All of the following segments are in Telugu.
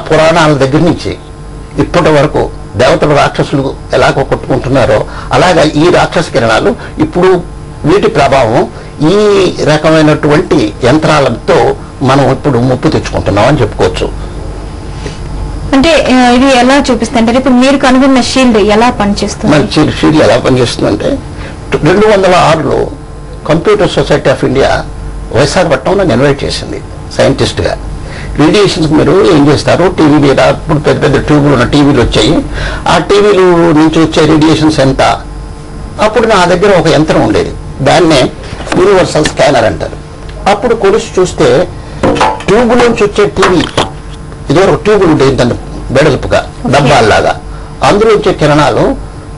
పురాణాల దగ్గర నుంచి ఇప్పటి వరకు దేవతలు రాక్షసులు ఎలాగో కొట్టుకుంటున్నారో అలాగా ఈ రాక్షస కిరణాలు ఇప్పుడు వీటి ప్రభావం ఈ రకమైనటువంటి యంత్రాలతో మనం ఇప్పుడు ముప్పు తెచ్చుకుంటున్నాం అని చెప్పుకోవచ్చు. అంటే ఇది ఎలా చూపిస్తుంటే ఇప్పుడు మీరు కనుగొన్న షీల్డ్ ఎలా పనిచేస్తుంది? మన షీల్డ్ ఎలా పనిచేస్తుందంటే 2006లో కంప్యూటర్ సొసైటీ ఆఫ్ ఇండియా విశాఖపట్నంలో ఇన్వైట్ చేసింది సైంటిస్ట్గా. రేడియేషన్స్ మీరు ఏం చేస్తారు, టీవీ మీద ఇప్పుడు పెద్ద పెద్ద ట్యూబ్లు ఉన్న టీవీలు వచ్చాయి, ఆ టీవీలు నుంచి వచ్చే రేడియేషన్స్ ఎంత. అప్పుడు నా దగ్గర ఒక యంత్రం ఉండేది, దాన్నే యూనివర్సల్ స్కానర్ అంటారు. అప్పుడు కొలిసి చూస్తే ట్యూబ్ నుంచి వచ్చే టీవీ ఇదో ఒక ట్యూబులు ఉండేది దాన్ని వెడల్పుగా డబ్బాల్లాగా, అందులో వచ్చే కిరణాలు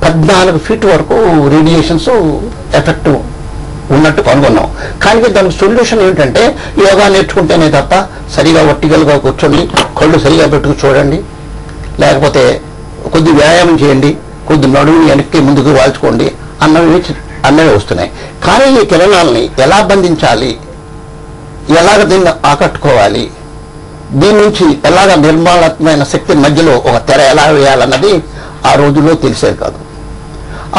14 ఫీట్ వరకు రేడియేషన్స్ ఎఫెక్ట్ ఉన్నట్టు కనుగొన్నాం. కానీ దానికి సొల్యూషన్ ఏమిటంటే యోగా నేర్చుకుంటేనే తప్ప సరిగా వర్టికల్గా కూర్చోండి, కళ్ళు సరిగా పెట్టుకు చూడండి, లేకపోతే కొద్ది వ్యాయామం చేయండి, కొద్ది నడువుని వెనక్కి ముందుకు వాల్చుకోండి అన్నవి వస్తున్నాయి. కానీ ఈ కిరణాలని ఎలా బంధించాలి, ఎలాగ దీన్ని ఆకట్టుకోవాలి, దీని నుంచి ఎలాగ నిర్మాణాత్మకమైన శక్తి మధ్యలో ఒక తెర ఎలా వేయాలన్నది ఆ రోజుల్లో తెలిసేది కాదు.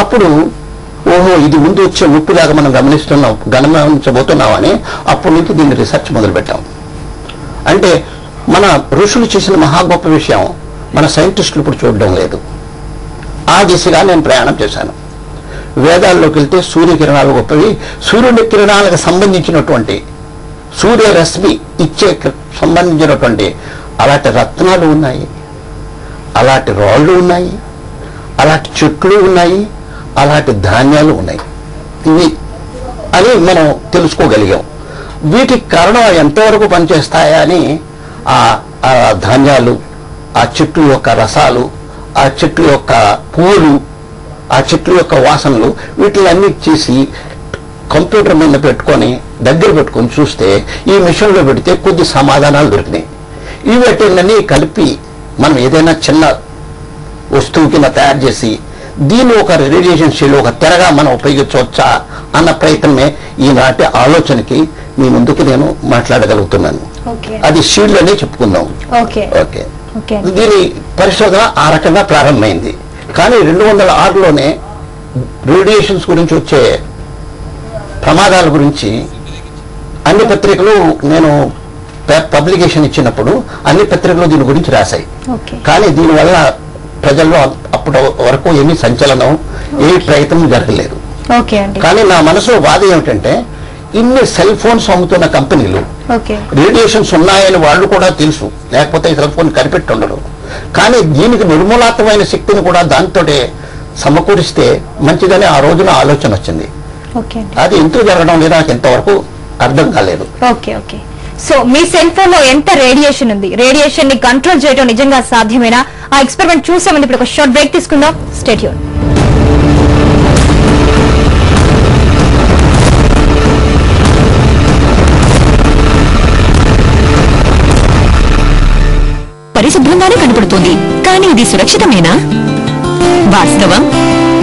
అప్పుడు ఓహో ఇది ముందు వచ్చే ముప్పులాగా మనం గమనించబోతున్నామని అప్పటి నుంచి దీన్ని రీసెర్చ్ మొదలుపెట్టాం. అంటే మన ఋషులు చేసిన మహా గొప్ప విషయం మన సైంటిస్టులు ఇప్పుడు చూడడం లేదు. ఆ దిశగా నేను ప్రయాణం చేశాను. వేదాల్లోకి వెళ్తే సూర్యకిరణాలు గొప్పవి, సూర్యుడి కిరణాలకు సంబంధించినటువంటి సూర్యరశ్మి ఇచ్చే సంబంధించినటువంటి అలాంటి రత్నాలు ఉన్నాయి, అలాంటి రాళ్ళు ఉన్నాయి, అలాంటి చెట్లు ఉన్నాయి, అలాంటి ధాన్యాలు ఉన్నాయి. ఇవి అని మనం తెలుసుకోగలిగాం. వీటికి కారణం ఎంతవరకు పనిచేస్తాయా అని ఆ ధాన్యాలు, ఆ చెట్టు యొక్క రసాలు, ఆ చెట్టు యొక్క పూలు, ఆ చెట్టు యొక్క వాసనలు వీటిలన్నీ చేసి కంప్యూటర్ మీద పెట్టుకొని దగ్గర పెట్టుకొని చూస్తే ఈ మిషన్లో పెడితే కొద్ది సమాధానాలు దొరికినాయి. ఈ వీటిని కలిపి మనం ఏదైనా చిన్న వస్తువు కింద తయారు చేసి దీన్ని ఒక రేడియేషన్ షీల్డ్ ఒక తెరగా మనం ఉపయోగించవచ్చా అన్న ప్రయత్నమే ఈనాటి ఆలోచనకి మీ ముందుకు నేను మాట్లాడగలుగుతున్నాను. అది షీల్డ్ అనే చెప్పుకుందాం. ఓకే, దీని పరిశోధన ఆ రకంగా ప్రారంభమైంది. కానీ 2006లోనే రేడియేషన్స్ గురించి వచ్చే ప్రమాదాల గురించి అన్ని పత్రికలు నేను పబ్లికేషన్ ఇచ్చినప్పుడు అన్ని పత్రికలు దీని గురించి రాశాయి. కానీ దీనివల్ల ప్రజల్లో అప్పటి వరకు ఏమీ సంచలనం, ఏ ప్రయత్నం జరగలేదు. కానీ నా మనసులో బాధ ఏమిటంటే ఇన్ని సెల్ ఫోన్స్ అమ్ముతున్న కంపెనీలు రేడియేషన్స్ ఉన్నాయని వాళ్ళు కూడా తెలుసు, లేకపోతే ఈ సెల్ ఫోన్ కనిపెట్టి ఉండరు. కానీ దీనికి నిర్మూలాత్మకమైన శక్తిని కూడా దాంతో సమకూరిస్తే మంచిదని ఆ రోజున ఆలోచన వచ్చింది. అది ఎందుకు జరగడం లేదు నాకు ఎంతవరకు అర్థం కాలేదు. సో మీ సెల్ ఫోన్ లో ఎంత రేడియేషన్ ఉంది, రేడియేషన్ ని కంట్రోల్ చేయడం నిజంగా సాధ్యమేనా? ఆ ఎక్స్పెరిమెంట్ చూసామని ఇప్పుడు ఒక షార్ట్ బ్రేక్ తీసుకుందాం. Stay tune. పరిశుభ్రంగానే కనపడుతోంది, కానీ ఇది సురక్షితమేనా? వాస్తవం,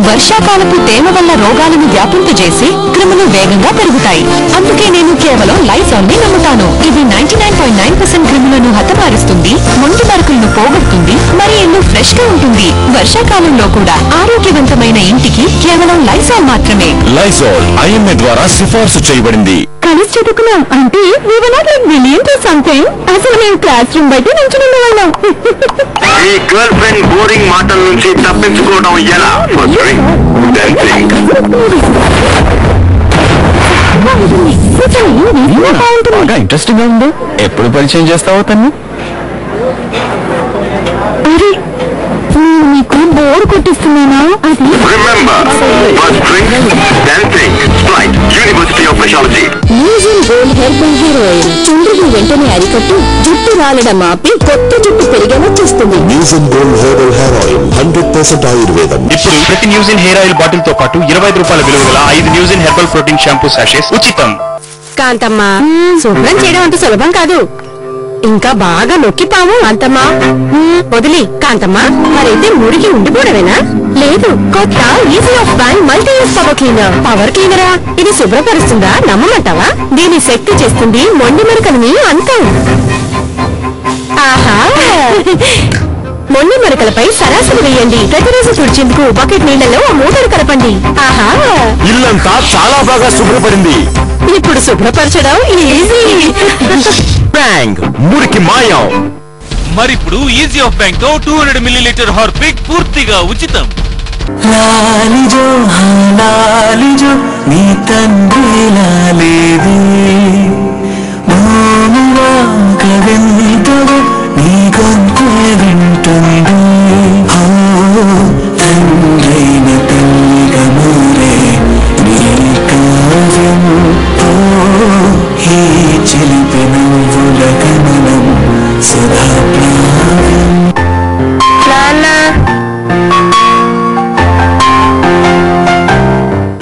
వర్షాకాలపు తేమ వల్ల రోగాలను వ్యాపింపజేసి క్రిములు వేగంగా పెరుగుతాయి. అందుకే నేను కేవలం లైజాల్ ని నమ్ముతాను. ఇది 99.9% క్రిములను హతమారుస్తుంది, మొండి మరకలను పోగొడుతుంది, మరి ఇల్లు ఫ్రెష్ గా ఉంటుంది. వర్షాకాలంలో కూడా ఆరోగ్యవంతమైన ఇంటికి కేవలం లైజాల్ మాత్రమే. లైజాల్ IMA ద్వారా సిఫార్సు చేయబడింది. కలిసి చదువుకున్నాం అంటే అసలు మేము క్లాస్ రూమ్ బయట నుంచి ఉండేవాళ్ళం. ఈ గర్ల్ ఫ్రెండ్ బోరింగ్ మాటల నుంచి తప్పించుకోవడం ఎలా? బాగా ఇంట్రెస్టింగ్ గా ఉంది. ఎప్పుడు పరిచయం చేస్తావో తను? నీకు బోర్ కొట్టిస్తున్నానా? అది న్యూజిల్ గోల్డ్ హెర్బల్ హెయిర్ ఆయిల్ చుండ్రుని వెంటనే అరికట్టు, జుట్టు రాలడం ఆపి కొత్త జుట్టు పెరిగేలా చేస్తుంది. న్యూజిల్ గోల్డ్ హెర్బల్ హెయిర్ ఆయిల్ 100% ఆయుర్వేదం. ఇప్పుడు ప్రతి న్యూజిల్ హెయిర్ ఆయిల్ బాటిల్ తో పాటు 25 రూపాయల విలువ గల 5 న్యూజిల్ హెర్బల్ ప్రోటీన్ షాంపూ సాషెస్ ఉచితం. కాంతమ్మా, శుభ్రం చేయడం అంత సులభం కాదు, ఇంకా బాగా నొక్కిపాము. కాంతమ్మా వదిలి. కాంతమ్మా, మరైతే మురికి ఉండిపోవడమేనా? లేదు, కొత్త easy off bank multi use power cleaner. Power క్లీనరా? ఇది శుభ్రపరుస్తుందా? నమ్మమంటావా? దీని శక్తి చేస్తుంది మొండి మరకలని అంతం. ఆహా మొండి మరకలపై సరాసరి వేయండి. ప్రతిరోజు తుడిచేందుకు బకెట్ నీళ్లలో మూటలు కలపండి. ఆహా ఇల్లంతా చాలా బాగా శుభ్రపడింది. ఇప్పుడు శుభ్రపరచడం ఈజీ. బ్యాంగ్ మురికి మాయం. మరిప్పుడు ఈజీ ఆఫ్ బ్యాంక్ తో 200 మిల్లీలీటర్ హార్పిక్ పూర్తిగా ఉచితం. లాలిజో లాలిజో నీ తండ్రి లాలేది మోముగా కవింతగా నీ గొంతే వింటుంది. తండ్రైన తల్లిగా మూరే నీ కావ్యం. ఈ చిలిపి నవ్వుల గమనం సదా ప్లావ్యం.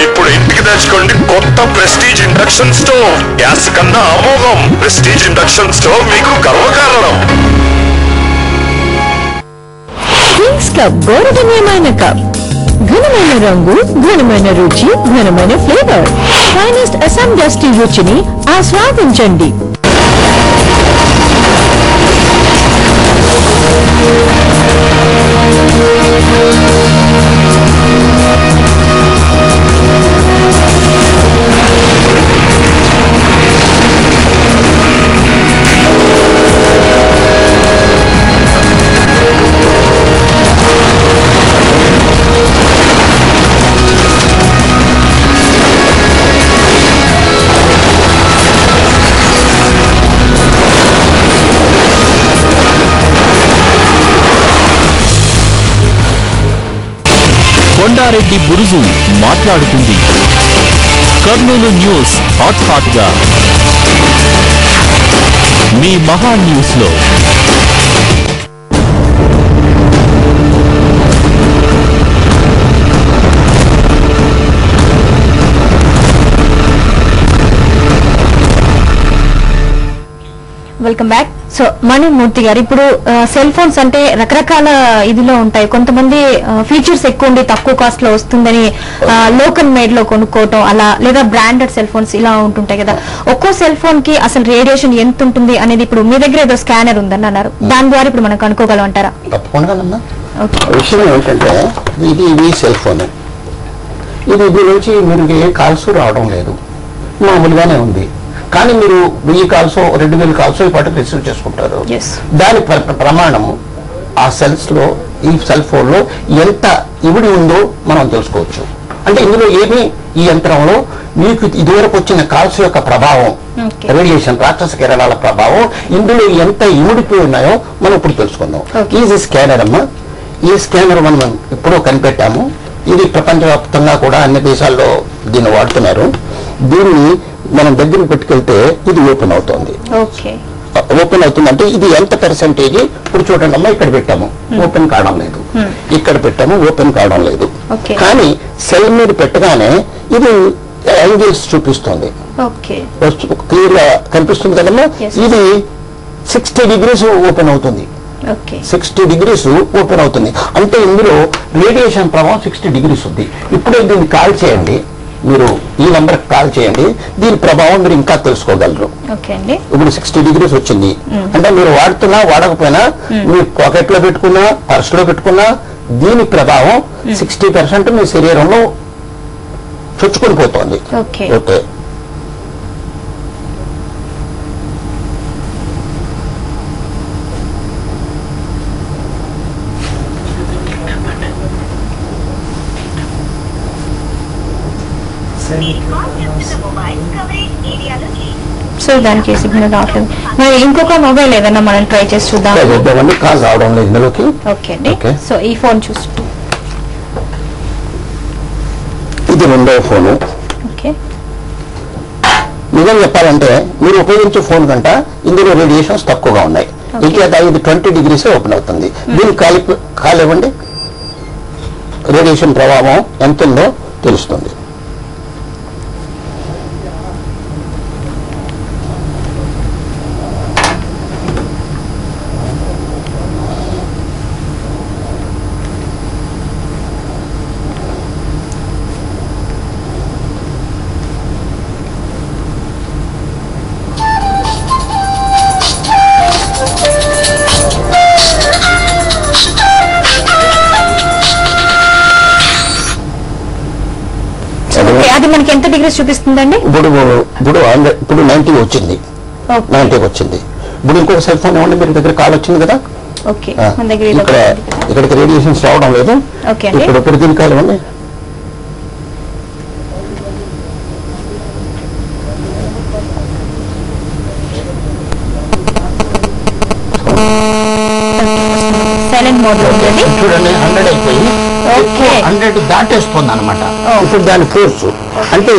ఇప్పుడు ఇంటికి తెచ్చుకోండి కొత్త ప్రెస్టీజ్ ఇండక్షన్ స్టవ్. గ్యాస్ కన్నా అమోఘం. ప్రెస్టీజ్ ఇండక్షన్ స్టవ్ మీకు గర్వకారణం. కింగ్స్ కప్ గౌరవనీయమైన కప్. ఘనమైన రంగు, ఘనమైన రుచి, ఘనమైన ఫ్లేవర్. ఫైనెస్ట్ అస్సాం డస్టీ రుచిని ఆస్వాదించండి. కొండారెడ్డి బురుజు మాట్లాడుతుంది. కర్నూలు న్యూస్ హాట్ గా మీ మహా న్యూస్ లో. Welcome back. సో మణిమూర్తి గారు, ఇప్పుడు సెల్ ఫోన్స్ అంటే రకరకాల ఇదిలో ఉంటాయి. కొంతమంది ఫీచర్స్ ఎక్కువ ఉండి తక్కువ కాస్ట్ లో వస్తుందని లోకల్ మేడ్ లో కొనుక్కోవటం అలా, లేదా బ్రాండెడ్ సెల్ ఫోన్స్ ఇలా ఉంటుంటాయి కదా. ఒక్కో సెల్ ఫోన్ కి అసలు రేడియేషన్ ఎంత ఉంటుంది అనేది ఇప్పుడు మీ దగ్గర ఏదో స్కానర్ ఉందని అన్నారు. దాని ద్వారా ఇప్పుడు మనం కనుక్కోగలం అంటారా? తప్పకుండా. విషయం ఏమిటంటే ఇది సెల్ ఫోన్. ఇది నుంచి మీరు ఏ కాల్స్ రావడం లేదు, మామూలుగానే ఉంది. కానీ మీరు 1000 కాల్స్ 2000 కాల్స్ ఈ పాటు రిసీవ్ చేసుకుంటారు. దాని ప్రమాణము ఆ సెల్స్ లో, ఈ సెల్ ఫోన్ లో ఎంత ఇవిడి ఉందో మనం తెలుసుకోవచ్చు. అంటే ఇందులో ఏమి, ఈ యంత్రంలో మీకు ఇదివరకు వచ్చిన కాల్స్ యొక్క ప్రభావం, రేడియేషన్ రాక్షస కిరణాల ప్రభావం ఇందులో ఎంత ఇమిడిపోయి ఉన్నాయో మనం ఇప్పుడు తెలుసుకుందాం. ఇది స్కానర్ అమ్మా. ఈ స్కానర్ మనం ఎప్పుడో కనిపెట్టాము. ఇది ప్రపంచవ్యాప్తంగా కూడా అన్ని దేశాల్లో దీన్ని వాడుతున్నారు. దీన్ని మనం దగ్గర పెట్టుకెళ్తే ఇది ఓపెన్ అవుతుంది. ఓపెన్ అవుతుంది అంటే ఇది ఎంత పర్సెంటేజ్. ఇప్పుడు చూడండి అమ్మా, ఇక్కడ పెట్టాము, ఓపెన్ కావడం లేదు. ఇక్కడ పెట్టాము, ఓపెన్ కావడం లేదు. కానీ సెల్ మీద పెట్టగానే ఇది యాంగిల్స్ చూపిస్తుంది. క్లియర్ గా కనిపిస్తుంది కదమ్మా. ఇది 60 degrees ఓపెన్ అవుతుంది. 60 degrees ఓపెన్ అవుతుంది అంటే ఇందులో రేడియేషన్ ప్రభావం 60 degrees ఉంది. ఇప్పుడు దీన్ని కాల్ చేయండి, మీరు ఈ నంబర్ కాల్ చేయండి, దీని ప్రభావం మీరు ఇంకా తెలుసుకోగలరు. ఇప్పుడు 60 degrees వచ్చింది అంటే మీరు వాడుతున్నా వాడకపోయినా, మీరు పాకెట్ లో పెట్టుకున్నా పర్స్ లో పెట్టుకున్నా దీని ప్రభావం 60% మీ శరీరంలో చొచ్చుకొని పోతుంది. ఓకే. సో దానికి సిగ్నల్ రావట్లేదు. మరి ఇంకొక మొబైల్ ఏదన్నా మనం ట్రై చేసి చూద్దాం. కాల్ రావడం లేదు ఇందులోకి. ఓకే అండి. సో ఈ ఫోన్ చూసి, ఇది రెండవ ఫోను. ఓకే. నిజం చెప్పాలంటే మీరు ఉపయోగించే ఫోన్ కంట ఇందులో రేడియేషన్స్ తక్కువగా ఉన్నాయి. ఇంకేత ఇది 20 degrees ఓపెన్ అవుతుంది. దీనికి కాల్ ఇవ్వండి, రేడియేషన్ ప్రభావం ఎంత ఉందో తెలుస్తుంది. మనకి ఎంత డిగ్రీస్ చూపిస్తుందండి? ఇప్పుడు 90 వచ్చింది, 90 వచ్చింది. ఇప్పుడు ఇంకొక సెల్ ఫోన్ ఇవ్వండి, మీరు దగ్గర కాల్ వచ్చింది కదా. ఓకే, మన దగ్గర ఇక్కడికి రేడియేషన్స్ రావడం లేదు. ఓకే, ఇప్పుడు దీని కాల్ ఇవ్వండి. సైలెంట్ మోడ్ లో ఉంది చూడండి. 100 అయిపోయి 100 దాటేస్తుంది అనమాట. ఇప్పుడు దాని ఫోర్స్ అంటే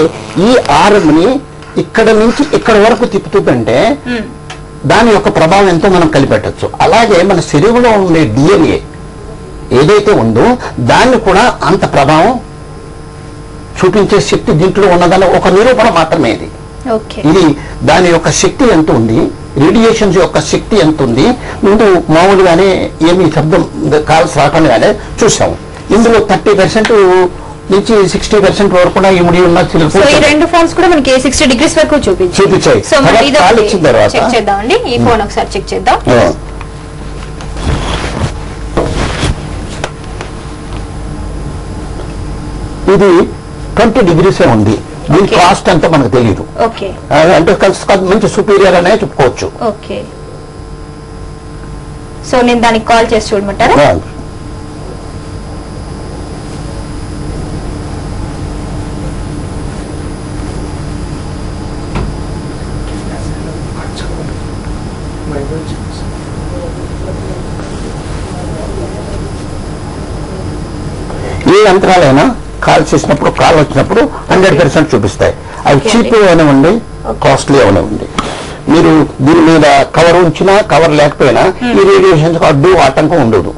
ఈ ఆర్మ్ని ఇక్కడ నుంచి ఇక్కడ వరకు తిప్పుతుందంటే దాని యొక్క ప్రభావం ఎంతో మనం కలిపెట్టచ్చు. అలాగే మన శరీరంలో ఉండే DNA ఏదైతే ఉందో దాన్ని కూడా అంత ప్రభావం చూపించే శక్తి దీంట్లో ఉన్నదని ఒక నిరూపణ మాత్రమే ఇది. ఇది దాని యొక్క శక్తి ఎంత ఉంది, రేడియేషన్స్ యొక్క శక్తి ఎంత ఉంది. ముందు మామూలుగానే ఏమి శబ్దం కాల్స్ రాకుండానే చూసాము. ఇందులో 30% నుంచి 60% వరకు కూడా ఇమిడి ఉన్న ఈ రెండు ఫోన్స్ కూడా మనకి 60 డిగ్రీస్ వరకు చూపించాయి. సో మనం ఇచ్చిన తర్వాత చెక్ చేద్దామండి. ఈ ఫోన్ ఒకసారి చెక్ చేద్దాం. ఇది 20 డిగ్రీసే ఉంది. దీని కాస్ట్ అంతా మనకు తెలియదు. అంటే మంచి సుపీరియర్ అనే చెప్పుకోవచ్చు. ఓకే, సో నేను దానికి కాల్ చేసి చూడమంటారా? ఏ యంత్రాలైనా కాల్ చేసినప్పుడు కాల్ వచ్చినప్పుడు 100% చూపిస్తాయి. అవి చీప్ అవనివ్వండి, కాస్ట్లీ అవనివ్వండి. మీరు దీని మీద కవర్ ఉంచినా కవర్ లేకపోయినా ఈ రేడియేషన్స్ అడ్డు ఆటంకం ఉండదు.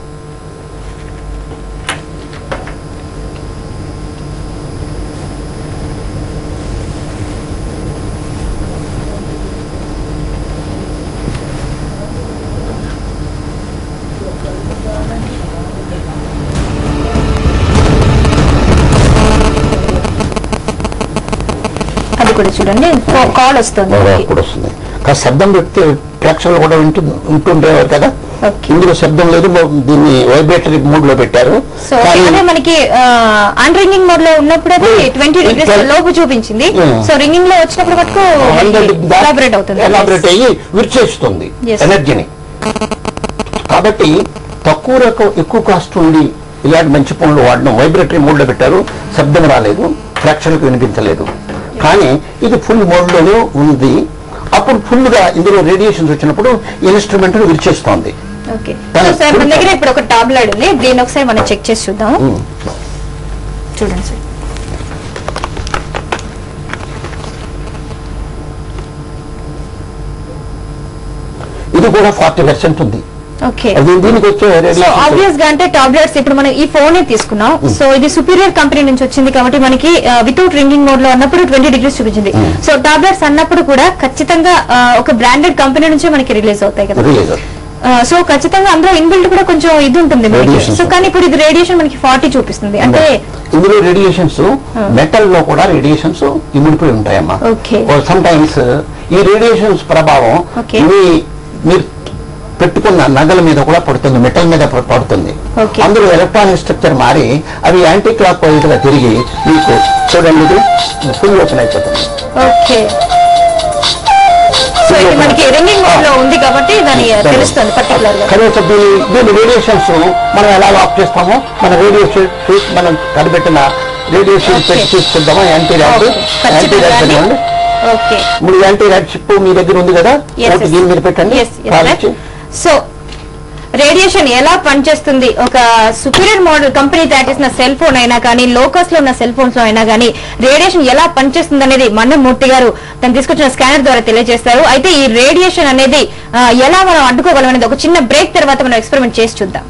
చూడండి, కాల్ వస్తుంది. శబ్దం పెడితే ప్రేక్షకులు కూడా ఉంటుండేవారు కదా. ఇందులో శబ్దం లేదు, దీన్ని వైబ్రేటరీ మోడ్ లో పెట్టారు. మనకి అన్ రింగింగ్ మోడ్ లో ఉన్నప్పుడు 20 డిగ్రీస్ లోపు చూపించింది. సో రింగింగ్ లో వచ్చినప్పుడు మటుకు ఎలాబరేట్ అయ్యి విరిచేస్తుంది ఎనర్జీని. కాబట్టి ఎక్కువ కాస్ట్ ఉండి ఇలాంటి మంచి ఫోన్లు వాడడం, వైబ్రేటరీ మోడ్ లో పెట్టారు, శబ్దం రాలేదు, ప్రేక్షకులకు వినిపించలేదు. కానీ ఇది ఫుల్ మోడ్ లోనే ఉంది. అప్పుడు ఫుల్ గా ఇందులో రేడియేషన్స్ వచ్చినప్పుడు ఇన్స్ట్రుమెంట్ విరిచేస్తోంది. మన దగ్గర ఇప్పుడు ఒక టాబ్లెట్ ఉంది, దీన్ని ఒకసారి మనం చెక్ చేసి చూద్దాం. చూడండి సార్, ఇది కూడా 40% ఉంది. ఆబ్వియస్ గా అంటే టాబ్లెట్స్ ఇప్పుడు మనం ఈ ఫోన్ తీసుకున్నాం. సో ఇది సుపీరియర్ కంపెనీ నుంచి వచ్చింది కాబట్టి మనకి వితౌట్ రింగింగ్ మోడ్ లో అన్నప్పుడు 20 డిగ్రీస్ చూపించింది. సో టాబ్లెట్స్ అన్నప్పుడు కూడా ఖచ్చితంగా ఒక బ్రాండెడ్ కంపెనీ నుంచే మనకి రిలీజ్ అవుతాయి కదా. సో ఖచ్చితంగా అందులో ఇన్బిల్ట్ కూడా కొంచెం ఇది ఉంటుంది మనకి. సో కానీ ఇప్పుడు ఇది రేడియేషన్ మనకి 40 చూపిస్తుంది. అంటే ఇందులో రేడియేషన్స్ మెటల్ లో కూడా రేడియేషన్స్ ఇమిడిపోయి ఉంటాయమ్మా. సమ్ టైమ్స్ ఈ రేడియేషన్స్ ప్రభావం మీరు పెట్టుకున్న నగల మీద కూడా పడుతుంది, మెటల్ మీద పడుతుంది. అందులో ఎలక్ట్రానిక్ స్ట్రక్చర్ మారి అవి యాంటీ క్లాక్ వైజ్ గా తిరిగి మీకు చూడండి ఇది ఫుల్ ఓపెన్ అయిపోతుంది. దీని రేడియేషన్స్ మనం ఎలా ఆఫ్ చేస్తామో మన రేడియేషన్ మనం కనిపెట్టిన రేడియేషన్ పెట్టి చూసుకుంటామా. యాంటీ ర్యాడ్ ఇవ్వండి. ఇప్పుడు యాంటీ ర్యాడ్ చిప్ మీ దగ్గర ఉంది కదా, దీని మీద పెట్టండి. సో రేడియేషన్ ఎలా పనిచేస్తుంది, ఒక సుపీరియర్ మోడల్ కంపెనీ తయారు చేసిన సెల్ ఫోన్ అయినా కానీ, లోకస్ లో ఉన్న సెల్ ఫోన్స్ లో అయినా కానీ రేడియేషన్ ఎలా పనిచేస్తుంది అనేది మన్నమూర్తి గారు తను తీసుకొచ్చిన స్కానర్ ద్వారా తెలియజేస్తారు. అయితే ఈ రేడియేషన్ అనేది ఎలా మనం అడ్డుకోగలం అనేది ఒక చిన్న బ్రేక్ తర్వాత మనం ఎక్స్పెరిమెంట్ చేసి చూద్దాం.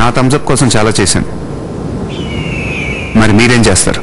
నా థమ్స్అప్ కోసం చాలా చేశాను, మరి మీరేం చేస్తారు?